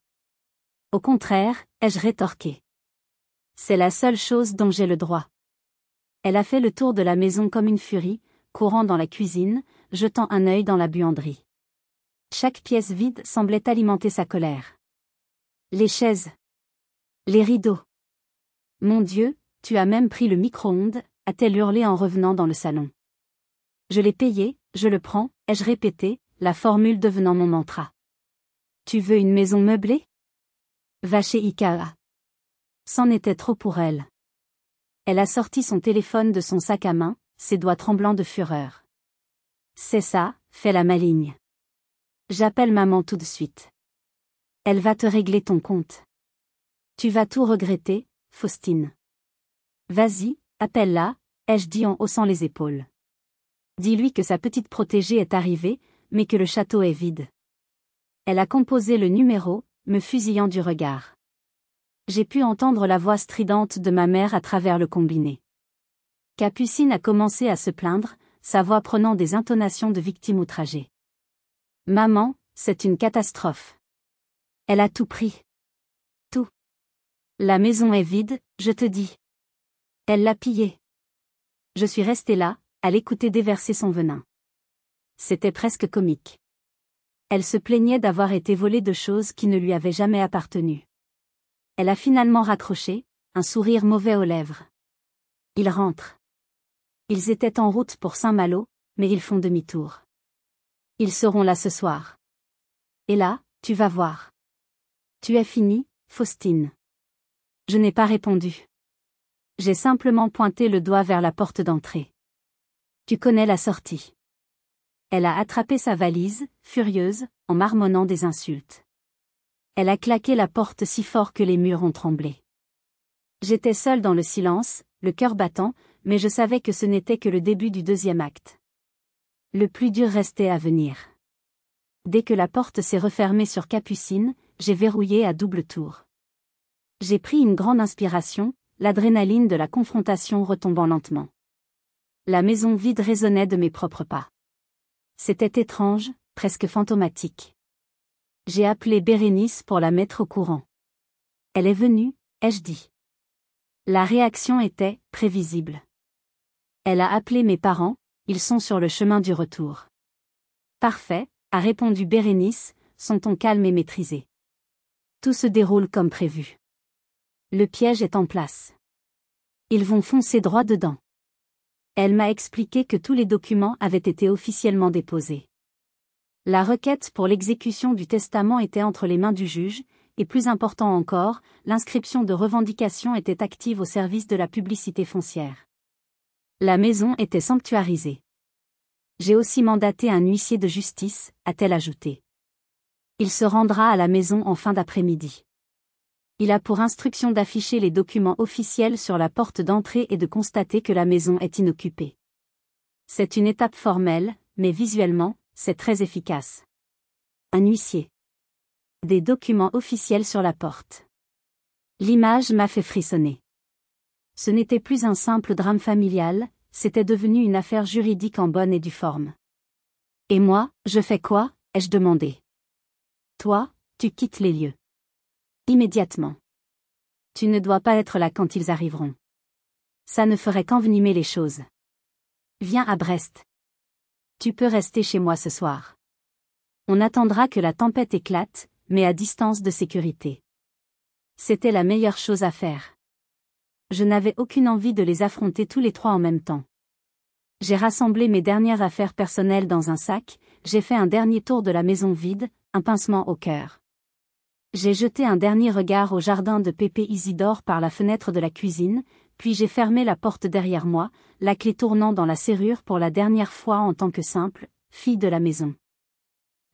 Au contraire, ai-je rétorqué. C'est la seule chose dont j'ai le droit. Elle a fait le tour de la maison comme une furie, courant dans la cuisine, jetant un œil dans la buanderie. Chaque pièce vide semblait alimenter sa colère. Les chaises. Les rideaux. Mon Dieu, tu as même pris le micro-ondes, a-t-elle hurlé en revenant dans le salon. Je l'ai payé, je le prends, ai-je répété, la formule devenant mon mantra. Tu veux une maison meublée ? Va chez Ikea. C'en était trop pour elle. Elle a sorti son téléphone de son sac à main, ses doigts tremblants de fureur. C'est ça, fait la maligne. J'appelle maman tout de suite. Elle va te régler ton compte. Tu vas tout regretter, Faustine. Vas-y, appelle-la, ai-je dit en haussant les épaules. Dis-lui que sa petite protégée est arrivée, mais que le château est vide. Elle a composé le numéro, me fusillant du regard. J'ai pu entendre la voix stridente de ma mère à travers le combiné. Capucine a commencé à se plaindre, sa voix prenant des intonations de victime outragée. Maman, c'est une catastrophe. Elle a tout pris. Tout. La maison est vide, je te dis. Elle l'a pillée. Je suis restée là, à l'écouter déverser son venin. C'était presque comique. Elle se plaignait d'avoir été volée de choses qui ne lui avaient jamais appartenu. Elle a finalement raccroché, un sourire mauvais aux lèvres. Ils rentrent. Ils étaient en route pour Saint-Malo, mais ils font demi-tour. Ils seront là ce soir. Et là, tu vas voir. Tu es finie, Faustine. Je n'ai pas répondu. J'ai simplement pointé le doigt vers la porte d'entrée. Tu connais la sortie. Elle a attrapé sa valise, furieuse, en marmonnant des insultes. Elle a claqué la porte si fort que les murs ont tremblé. J'étais seule dans le silence, le cœur battant, mais je savais que ce n'était que le début du 2e acte. Le plus dur restait à venir. Dès que la porte s'est refermée sur Capucine, j'ai verrouillé à double tour. J'ai pris une grande inspiration, l'adrénaline de la confrontation retombant lentement. La maison vide résonnait de mes propres pas. C'était étrange, presque fantomatique. J'ai appelé Bérénice pour la mettre au courant. Elle est venue, ai-je dit. La réaction était prévisible. Elle a appelé mes parents, ils sont sur le chemin du retour. Parfait, a répondu Bérénice, son ton calme et maîtrisé. Tout se déroule comme prévu. Le piège est en place. Ils vont foncer droit dedans. Elle m'a expliqué que tous les documents avaient été officiellement déposés. La requête pour l'exécution du testament était entre les mains du juge, et plus important encore, l'inscription de revendication était active au service de la publicité foncière. La maison était sanctuarisée. J'ai aussi mandaté un huissier de justice, a-t-elle ajouté. Il se rendra à la maison en fin d'après-midi. Il a pour instruction d'afficher les documents officiels sur la porte d'entrée et de constater que la maison est inoccupée. C'est une étape formelle, mais visuellement, c'est très efficace. Un huissier. Des documents officiels sur la porte. L'image m'a fait frissonner. Ce n'était plus un simple drame familial, c'était devenu une affaire juridique en bonne et due forme. Et moi, je fais quoi, ai-je demandé. Toi, tu quittes les lieux. Immédiatement. Tu ne dois pas être là quand ils arriveront. Ça ne ferait qu'envenimer les choses. Viens à Brest. Tu peux rester chez moi ce soir. On attendra que la tempête éclate, mais à distance de sécurité. C'était la meilleure chose à faire. Je n'avais aucune envie de les affronter tous les trois en même temps. J'ai rassemblé mes dernières affaires personnelles dans un sac, j'ai fait un dernier tour de la maison vide, un pincement au cœur. J'ai jeté un dernier regard au jardin de Pépé Isidore par la fenêtre de la cuisine, puis j'ai fermé la porte derrière moi, la clé tournant dans la serrure pour la dernière fois en tant que simple fille de la maison.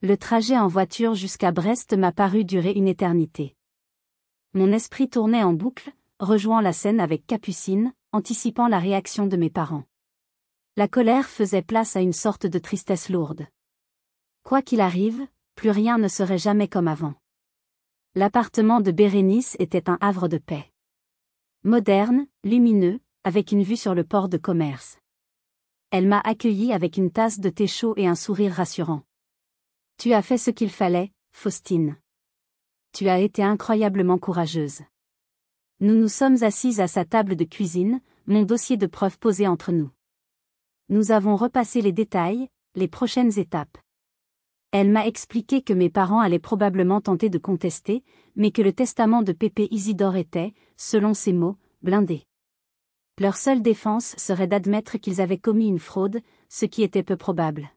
Le trajet en voiture jusqu'à Brest m'a paru durer une éternité. Mon esprit tournait en boucle, rejoignant la scène avec Capucine, anticipant la réaction de mes parents. La colère faisait place à une sorte de tristesse lourde. Quoi qu'il arrive, plus rien ne serait jamais comme avant. L'appartement de Bérénice était un havre de paix. Moderne, lumineux, avec une vue sur le port de commerce. Elle m'a accueilli avec une tasse de thé chaud et un sourire rassurant. Tu as fait ce qu'il fallait, Faustine. Tu as été incroyablement courageuse. Nous nous sommes assises à sa table de cuisine, mon dossier de preuves posé entre nous. Nous avons repassé les détails, les prochaines étapes. Elle m'a expliqué que mes parents allaient probablement tenter de contester, mais que le testament de Pépé Isidore était, selon ses mots, blindé. Leur seule défense serait d'admettre qu'ils avaient commis une fraude, ce qui était peu probable.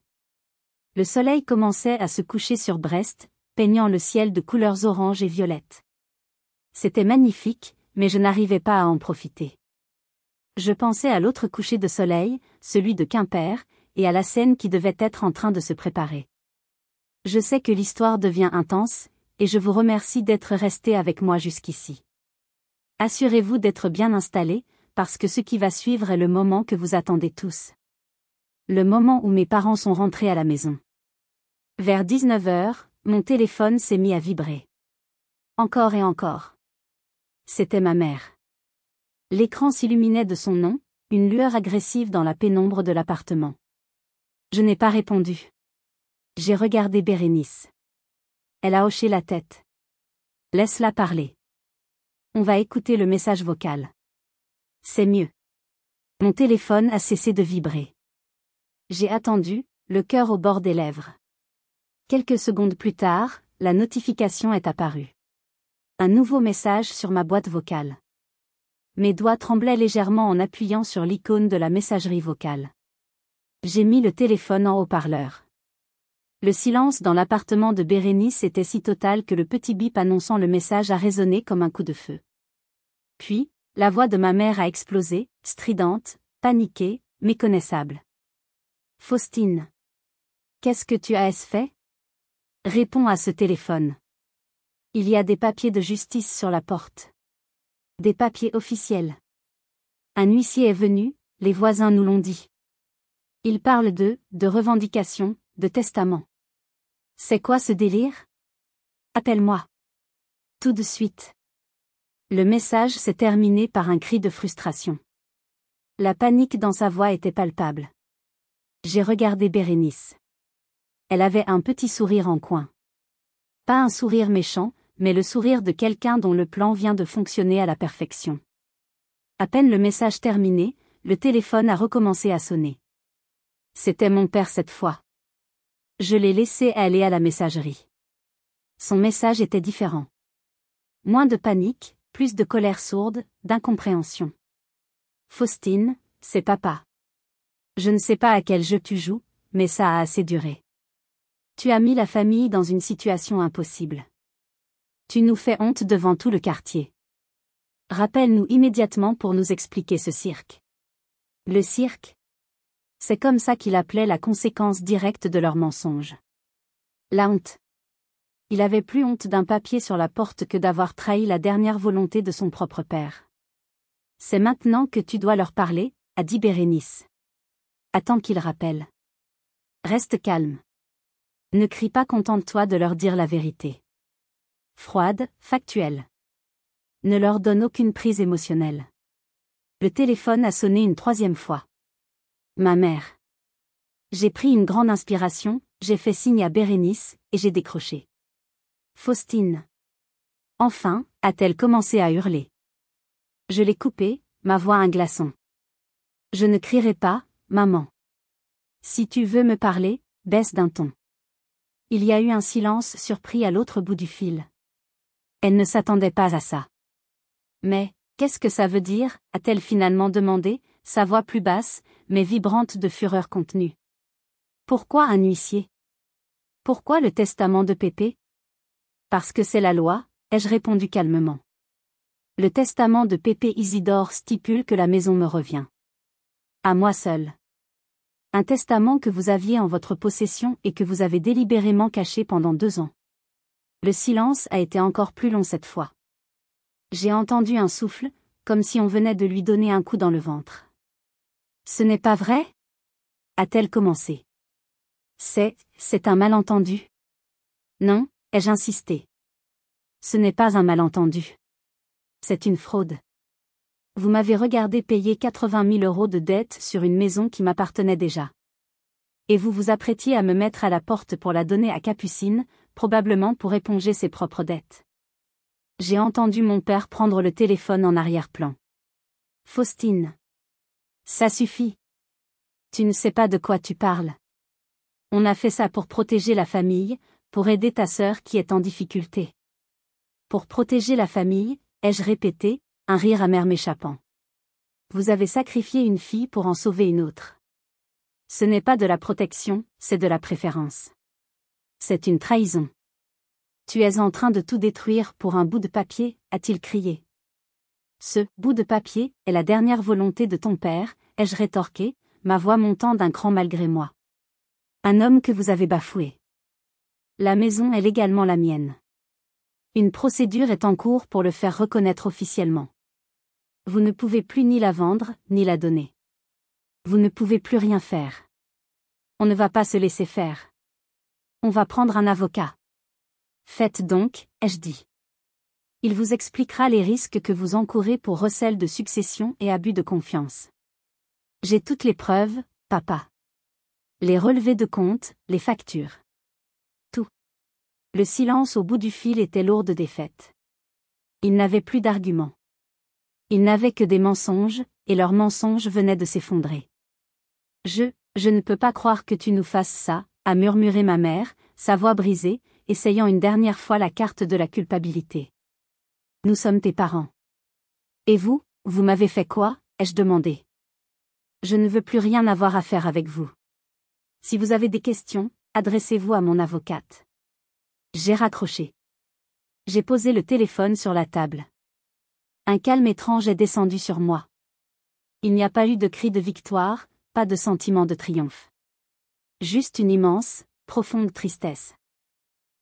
Le soleil commençait à se coucher sur Brest, peignant le ciel de couleurs orange et violettes. C'était magnifique, mais je n'arrivais pas à en profiter. Je pensais à l'autre coucher de soleil, celui de Quimper, et à la scène qui devait être en train de se préparer. Je sais que l'histoire devient intense, et je vous remercie d'être resté avec moi jusqu'ici. Assurez-vous d'être bien installé, parce que ce qui va suivre est le moment que vous attendez tous. Le moment où mes parents sont rentrés à la maison. Vers 19h, mon téléphone s'est mis à vibrer. Encore et encore. C'était ma mère. L'écran s'illuminait de son nom, une lueur agressive dans la pénombre de l'appartement. Je n'ai pas répondu. J'ai regardé Bérénice. Elle a hoché la tête. Laisse-la parler. On va écouter le message vocal. C'est mieux. Mon téléphone a cessé de vibrer. J'ai attendu, le cœur au bord des lèvres. Quelques secondes plus tard, la notification est apparue. Un nouveau message sur ma boîte vocale. Mes doigts tremblaient légèrement en appuyant sur l'icône de la messagerie vocale. J'ai mis le téléphone en haut-parleur. Le silence dans l'appartement de Bérénice était si total que le petit bip annonçant le message a résonné comme un coup de feu. Puis, la voix de ma mère a explosé, stridente, paniquée, méconnaissable. Faustine. Qu'est-ce que tu as fait? Réponds à ce téléphone. Il y a des papiers de justice sur la porte. Des papiers officiels. Un huissier est venu, les voisins nous l'ont dit. Il parle de revendication, de testament. C'est quoi ce délire? Appelle-moi. Tout de suite. Le message s'est terminé par un cri de frustration. La panique dans sa voix était palpable. J'ai regardé Bérénice. Elle avait un petit sourire en coin. Pas un sourire méchant, mais le sourire de quelqu'un dont le plan vient de fonctionner à la perfection. À peine le message terminé, le téléphone a recommencé à sonner. C'était mon père cette fois. Je l'ai laissé aller à la messagerie. Son message était différent. Moins de panique, plus de colère sourde, d'incompréhension. Faustine, c'est papa. Je ne sais pas à quel jeu tu joues, mais ça a assez duré. Tu as mis la famille dans une situation impossible. Tu nous fais honte devant tout le quartier. Rappelle-nous immédiatement pour nous expliquer ce cirque. Le cirque? C'est comme ça qu'il appelait la conséquence directe de leurs mensonges. La honte. Il avait plus honte d'un papier sur la porte que d'avoir trahi la dernière volonté de son propre père. C'est maintenant que tu dois leur parler, a dit Bérénice. Attends qu'ils rappellent. Reste calme. Ne crie pas, contente-toi de leur dire la vérité. Froide, factuelle. Ne leur donne aucune prise émotionnelle. Le téléphone a sonné une 3e fois. Ma mère. J'ai pris une grande inspiration, j'ai fait signe à Bérénice, et j'ai décroché. Faustine. Enfin, a-t-elle commencé à hurler. Je l'ai coupée, ma voix un glaçon. Je ne crierai pas, maman. Si tu veux me parler, baisse d'un ton. Il y a eu un silence surpris à l'autre bout du fil. Elle ne s'attendait pas à ça. Mais, qu'est-ce que ça veut dire, a-t-elle finalement demandé, sa voix plus basse, mais vibrante de fureur contenue. Pourquoi un huissier? Pourquoi le testament de Pépé? Parce que c'est la loi, ai-je répondu calmement. Le testament de Pépé Isidore stipule que la maison me revient. À moi seul. Un testament que vous aviez en votre possession et que vous avez délibérément caché pendant 2 ans. Le silence a été encore plus long cette fois. J'ai entendu un souffle, comme si on venait de lui donner un coup dans le ventre. Ce n'est pas vrai? A-t-elle commencé. C'est un malentendu. Non, ai-je insisté. Ce n'est pas un malentendu. C'est une fraude. Vous m'avez regardé payer 80 000 € de dette sur une maison qui m'appartenait déjà. Et vous vous apprêtiez à me mettre à la porte pour la donner à Capucine, probablement pour éponger ses propres dettes. J'ai entendu mon père prendre le téléphone en arrière-plan. Faustine. Ça suffit. Tu ne sais pas de quoi tu parles. On a fait ça pour protéger la famille, pour aider ta sœur qui est en difficulté. Pour protéger la famille, ai-je répété, un rire amer m'échappant. Vous avez sacrifié une fille pour en sauver une autre. Ce n'est pas de la protection, c'est de la préférence. C'est une trahison. Tu es en train de tout détruire pour un bout de papier, a-t-il crié. Ce bout de papier est la dernière volonté de ton père, ai-je rétorqué, ma voix montant d'un cran malgré moi. Un homme que vous avez bafoué. La maison est légalement la mienne. Une procédure est en cours pour le faire reconnaître officiellement. Vous ne pouvez plus ni la vendre, ni la donner. Vous ne pouvez plus rien faire. On ne va pas se laisser faire. On va prendre un avocat. Faites donc, ai-je dit. Il vous expliquera les risques que vous encourez pour recel de succession et abus de confiance. J'ai toutes les preuves, papa. Les relevés de compte, les factures. Tout. Le silence au bout du fil était lourd de défaite. Il n'avait plus d'arguments. Il n'avait que des mensonges, et leurs mensonges venaient de s'effondrer. Je ne peux pas croire que tu nous fasses ça, a murmuré ma mère, sa voix brisée, essayant une dernière fois la carte de la culpabilité. Nous sommes tes parents. Et vous m'avez fait quoi, ai-je demandé. Je ne veux plus rien avoir à faire avec vous. Si vous avez des questions, adressez-vous à mon avocate. J'ai raccroché. J'ai posé le téléphone sur la table. Un calme étrange est descendu sur moi. Il n'y a pas eu de cri de victoire, pas de sentiment de triomphe. Juste une immense, profonde tristesse.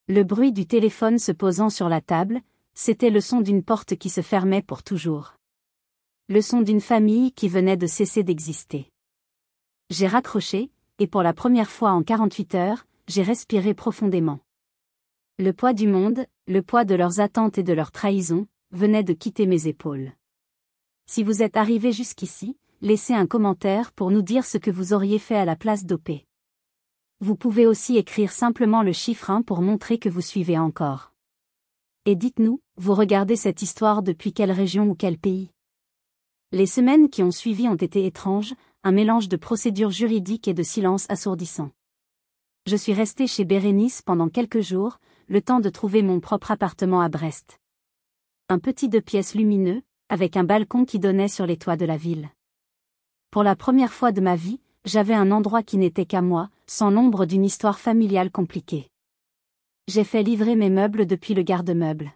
Le bruit du téléphone se posant sur la table, c'était le son d'une porte qui se fermait pour toujours. Le son d'une famille qui venait de cesser d'exister. J'ai raccroché, et pour la première fois en 48 heures, j'ai respiré profondément. Le poids du monde, le poids de leurs attentes et de leurs trahisons, venait de quitter mes épaules. Si vous êtes arrivé jusqu'ici, laissez un commentaire pour nous dire ce que vous auriez fait à la place d'OP. Vous pouvez aussi écrire simplement le chiffre 1 pour montrer que vous suivez encore. Et dites-nous, vous regardez cette histoire depuis quelle région ou quel pays? Les semaines qui ont suivi ont été étranges, un mélange de procédures juridiques et de silence assourdissant. Je suis restée chez Bérénice pendant quelques jours, le temps de trouver mon propre appartement à Brest. Un petit 2 pièces lumineux, avec un balcon qui donnait sur les toits de la ville. Pour la première fois de ma vie, j'avais un endroit qui n'était qu'à moi, sans l'ombre d'une histoire familiale compliquée. J'ai fait livrer mes meubles depuis le garde-meubles.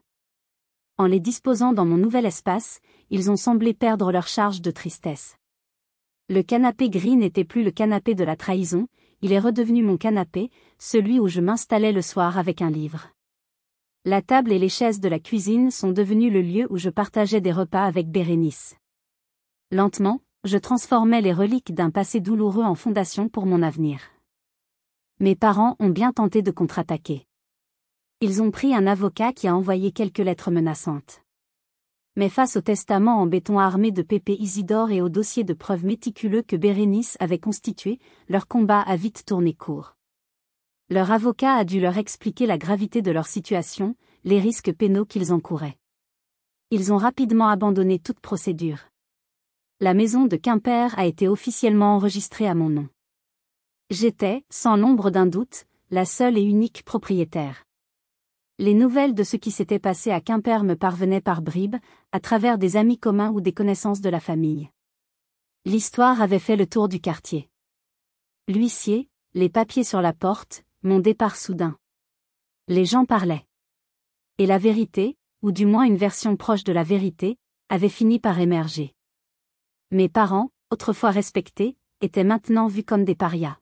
En les disposant dans mon nouvel espace, ils ont semblé perdre leur charge de tristesse. Le canapé gris n'était plus le canapé de la trahison, il est redevenu mon canapé, celui où je m'installais le soir avec un livre. La table et les chaises de la cuisine sont devenus le lieu où je partageais des repas avec Bérénice. Lentement, je transformais les reliques d'un passé douloureux en fondation pour mon avenir. Mes parents ont bien tenté de contre-attaquer. Ils ont pris un avocat qui a envoyé quelques lettres menaçantes. Mais face au testament en béton armé de Pépé Isidore et au dossier de preuves méticuleux que Bérénice avait constitué, leur combat a vite tourné court. Leur avocat a dû leur expliquer la gravité de leur situation, les risques pénaux qu'ils encouraient. Ils ont rapidement abandonné toute procédure. La maison de Quimper a été officiellement enregistrée à mon nom. J'étais, sans l'ombre d'un doute, la seule et unique propriétaire. Les nouvelles de ce qui s'était passé à Quimper me parvenaient par bribes, à travers des amis communs ou des connaissances de la famille. L'histoire avait fait le tour du quartier. L'huissier, les papiers sur la porte, mon départ soudain. Les gens parlaient. Et la vérité, ou du moins une version proche de la vérité, avait fini par émerger. Mes parents, autrefois respectés, étaient maintenant vus comme des parias.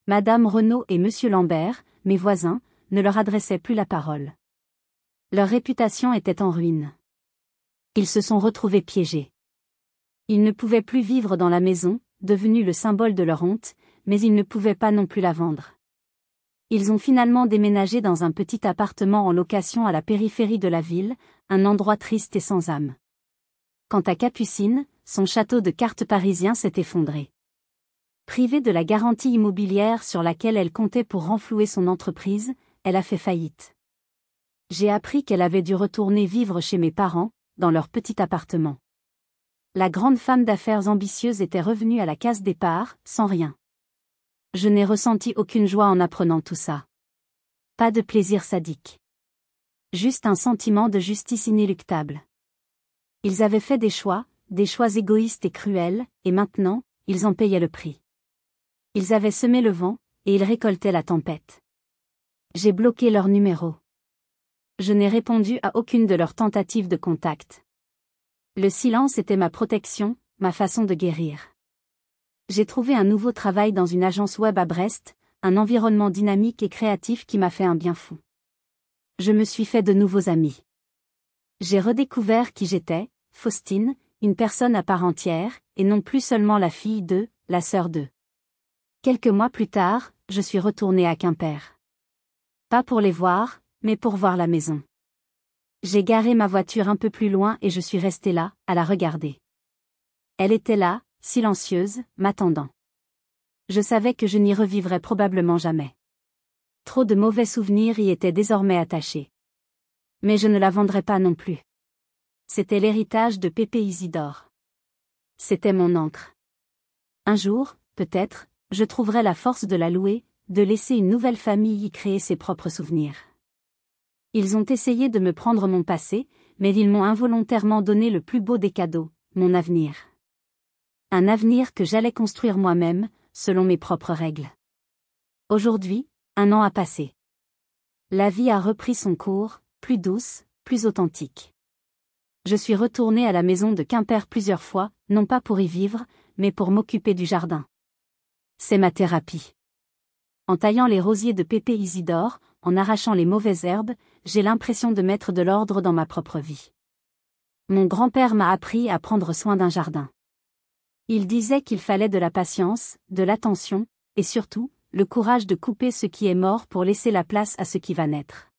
Madame Renaud et Monsieur Lambert, mes voisins, ne leur adressaient plus la parole. Leur réputation était en ruine. Ils se sont retrouvés piégés. Ils ne pouvaient plus vivre dans la maison, devenue le symbole de leur honte, mais ils ne pouvaient pas non plus la vendre. Ils ont finalement déménagé dans un petit appartement en location à la périphérie de la ville, un endroit triste et sans âme. Quant à Capucine, son château de cartes parisien s'est effondré. Privée de la garantie immobilière sur laquelle elle comptait pour renflouer son entreprise, elle a fait faillite. J'ai appris qu'elle avait dû retourner vivre chez mes parents, dans leur petit appartement. La grande femme d'affaires ambitieuse était revenue à la case départ, sans rien. Je n'ai ressenti aucune joie en apprenant tout ça. Pas de plaisir sadique. Juste un sentiment de justice inéluctable. Ils avaient fait des choix égoïstes et cruels, et maintenant, ils en payaient le prix. Ils avaient semé le vent, et ils récoltaient la tempête. J'ai bloqué leur numéro. Je n'ai répondu à aucune de leurs tentatives de contact. Le silence était ma protection, ma façon de guérir. J'ai trouvé un nouveau travail dans une agence web à Brest, un environnement dynamique et créatif qui m'a fait un bien fou. Je me suis fait de nouveaux amis. J'ai redécouvert qui j'étais, Faustine, une personne à part entière, et non plus seulement la fille de, la sœur de. Quelques mois plus tard, je suis retournée à Quimper. Pas pour les voir, mais pour voir la maison. J'ai garé ma voiture un peu plus loin et je suis restée là, à la regarder. Elle était là, silencieuse, m'attendant. Je savais que je n'y revivrais probablement jamais. Trop de mauvais souvenirs y étaient désormais attachés. Mais je ne la vendrais pas non plus. C'était l'héritage de Pépé Isidore. C'était mon encre. Un jour, peut-être, je trouverai la force de la louer, de laisser une nouvelle famille y créer ses propres souvenirs. Ils ont essayé de me prendre mon passé, mais ils m'ont involontairement donné le plus beau des cadeaux, mon avenir. Un avenir que j'allais construire moi-même, selon mes propres règles. Aujourd'hui, 1 an a passé. La vie a repris son cours, plus douce, plus authentique. Je suis retournée à la maison de Quimper plusieurs fois, non pas pour y vivre, mais pour m'occuper du jardin. C'est ma thérapie. En taillant les rosiers de Pépé Isidore, en arrachant les mauvaises herbes, j'ai l'impression de mettre de l'ordre dans ma propre vie. Mon grand-père m'a appris à prendre soin d'un jardin. Il disait qu'il fallait de la patience, de l'attention, et surtout, le courage de couper ce qui est mort pour laisser la place à ce qui va naître.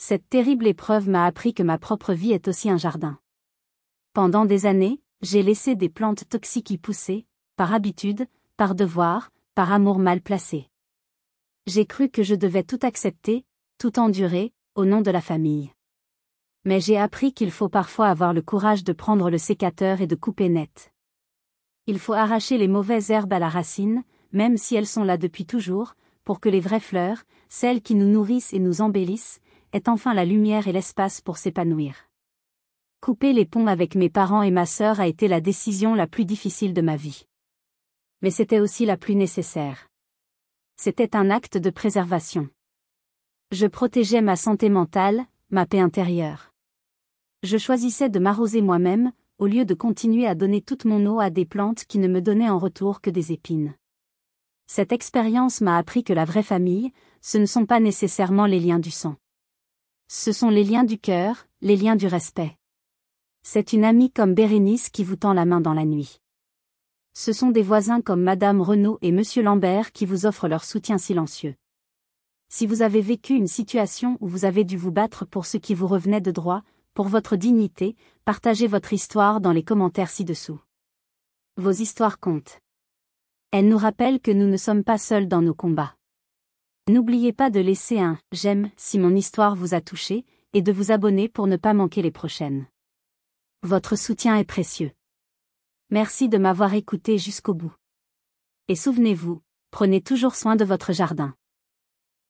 Cette terrible épreuve m'a appris que ma propre vie est aussi un jardin. Pendant des années, j'ai laissé des plantes toxiques y pousser, par habitude, par devoir, par amour mal placé. J'ai cru que je devais tout accepter, tout endurer, au nom de la famille. Mais j'ai appris qu'il faut parfois avoir le courage de prendre le sécateur et de couper net. Il faut arracher les mauvaises herbes à la racine, même si elles sont là depuis toujours, pour que les vraies fleurs, celles qui nous nourrissent et nous embellissent, aient enfin la lumière et l'espace pour s'épanouir. Couper les ponts avec mes parents et ma sœur a été la décision la plus difficile de ma vie. Mais c'était aussi la plus nécessaire. C'était un acte de préservation. Je protégeais ma santé mentale, ma paix intérieure. Je choisissais de m'arroser moi-même, au lieu de continuer à donner toute mon eau à des plantes qui ne me donnaient en retour que des épines. Cette expérience m'a appris que la vraie famille, ce ne sont pas nécessairement les liens du sang. Ce sont les liens du cœur, les liens du respect. C'est une amie comme Bérénice qui vous tend la main dans la nuit. Ce sont des voisins comme Madame Renaud et Monsieur Lambert qui vous offrent leur soutien silencieux. Si vous avez vécu une situation où vous avez dû vous battre pour ce qui vous revenait de droit, pour votre dignité, partagez votre histoire dans les commentaires ci-dessous. Vos histoires comptent. Elles nous rappellent que nous ne sommes pas seuls dans nos combats. N'oubliez pas de laisser un « j'aime » si mon histoire vous a touché, et de vous abonner pour ne pas manquer les prochaines. Votre soutien est précieux. Merci de m'avoir écouté jusqu'au bout. Et souvenez-vous, prenez toujours soin de votre jardin.